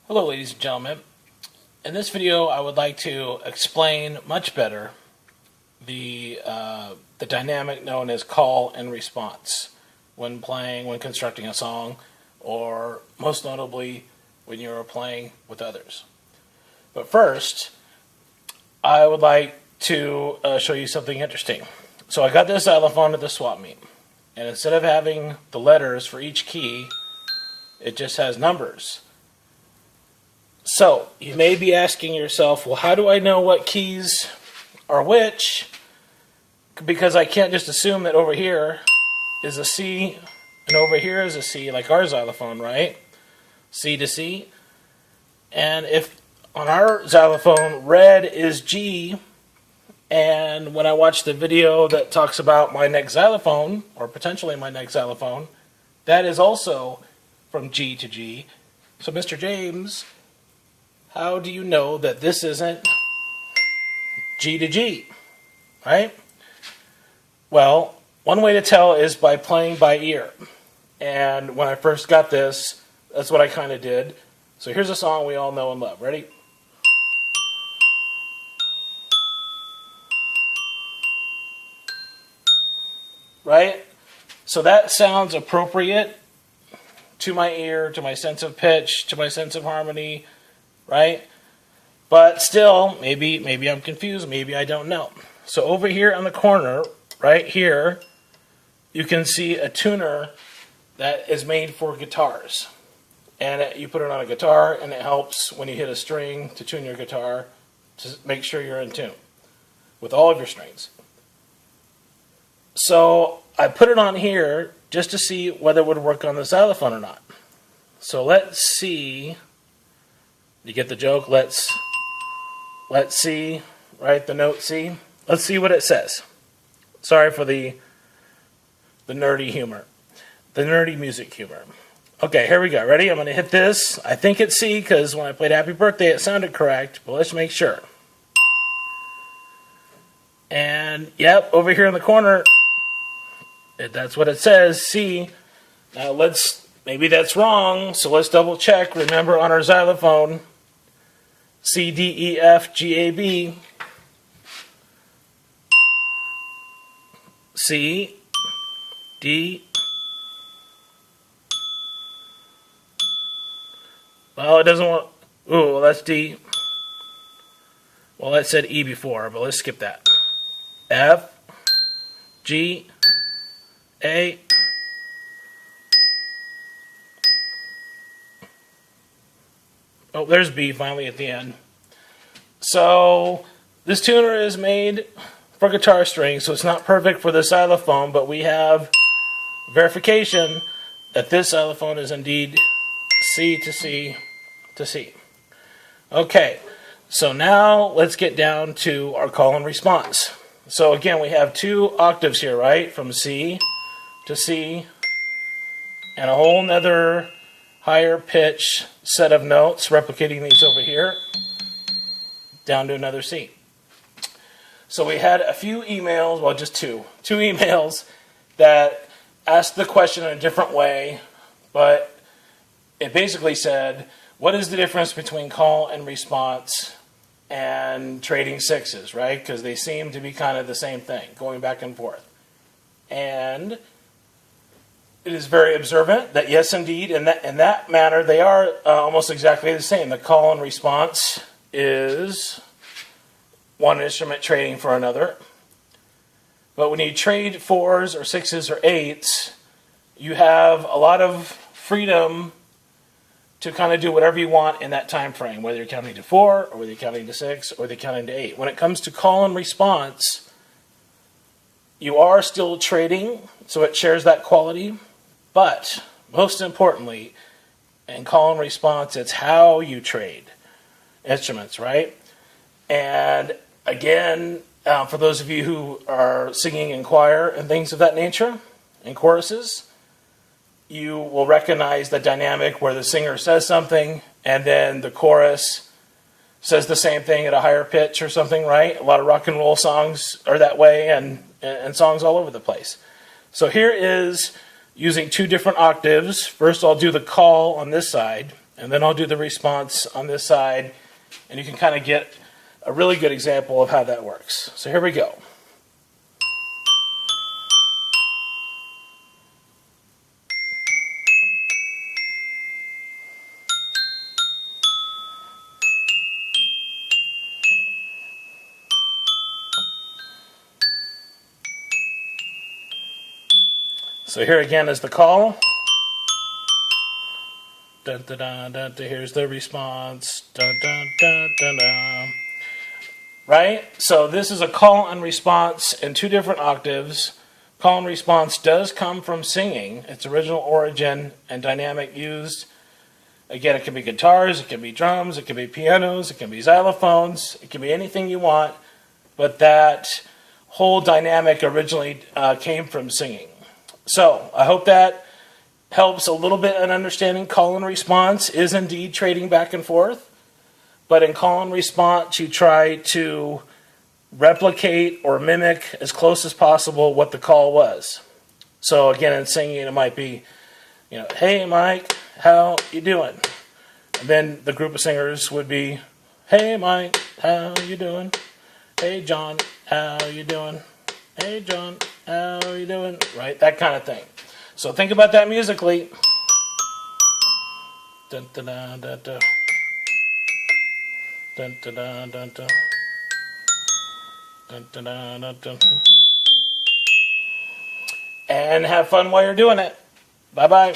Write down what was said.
Hello ladies and gentlemen. In this video I would like to explain much better the dynamic known as call and response when constructing a song, or most notably when you're playing with others. But first, I would like to show you something interesting. So I got this xylophone at the swap meet, and instead of having the letters for each key, it just has numbers. So, you may be asking yourself, well, how do I know what keys are which? Because I can't just assume that over here is a C and over here is a C, like our xylophone, right? C to C. And if on our xylophone red is G, and when I watch the video that talks about my next xylophone, or potentially my next xylophone, that is also from G to G. So, Mr. James, how do you know that this isn't G to G, right? Well, one way to tell is by playing by ear. And when I first got this, that's what I kind of did. So here's a song we all know and love. Ready? Right? So that sounds appropriate to my ear, to my sense of pitch, to my sense of harmony, right? But still, maybe I'm confused, maybe I don't know. So over here on the corner, right here, you can see a tuner that is made for guitars. And you put it on a guitar, and it helps when you hit a string to tune your guitar to make sure you're in tune with all of your strings. So I put it on here just to see whether it would work on the xylophone or not. So let's see. You get the joke? Let's see, right? The note C. Let's see what it says. Sorry for the nerdy humor, the nerdy music humor. Okay, here we go. Ready? I'm going to hit this. I think it's C because when I played Happy Birthday it sounded correct, but let's make sure. And yep, over here in the corner, that's what it says, C. Now maybe that's wrong, so let's double check. Remember on our xylophone, C, D, E, F, G, A, B, C, D. Well, it doesn't want, ooh, well, that's D. Well, that said E before, but let's skip that. F, G, A, oh, there's B finally at the end. So this tuner is made for guitar strings, so it's not perfect for the xylophone, but we have verification that this xylophone is indeed C to C to C. Okay, so now let's get down to our call and response. So again, we have two octaves here, right? From C to C, and a whole nother higher pitch set of notes, replicating these over here, down to another C. So we had a few emails, well, just two emails that asked the question in a different way, but it basically said, what is the difference between call and response and trading sixes, right? Because they seem to be kind of the same thing, going back and forth. And it is very observant that yes, indeed, in that manner, they are almost exactly the same. The call and response is one instrument trading for another. But when you trade fours or sixes or eights, you have a lot of freedom to kind of do whatever you want in that time frame, whether you're counting to 4 or whether you're counting to 6 or whether you're counting to 8. When it comes to call and response, you are still trading, so it shares that quality. But most importantly, in call and response, it's how you trade instruments, right? And again, for those of you who are singing in choir and things of that nature, in choruses, you will recognize the dynamic where the singer says something and then the chorus says the same thing at a higher pitch or something, right? A lot of rock and roll songs are that way, and songs all over the place. So here is using two different octaves. First I'll do the call on this side, and then I'll do the response on this side, and you can kind of get a really good example of how that works. So here we go. So here again is the call. Dun, dun, dun, dun, dun. Here's the response. Dun, dun, dun, dun, dun. Right? So this is a call and response in two different octaves. Call and response does come from singing. Its original origin and dynamic used. Again, it can be guitars, it can be drums, it can be pianos, it can be xylophones, it can be anything you want, but that whole dynamic originally came from singing. So I hope that helps a little bit in understanding call and response is indeed trading back and forth. But in call and response, you try to replicate or mimic as close as possible what the call was. So again, in singing, it might be, hey Mike, how you doing? And then the group of singers would be, hey Mike, how you doing? Hey John, how you doing? Hey John, how you doing? Right, that kind of thing. So think about that musically. Dun, dun, dun, dun, dun. Dun, dun, dun, dun, dun. Dun, dun, dun, dun, dun. And have fun while you're doing it. Bye-bye.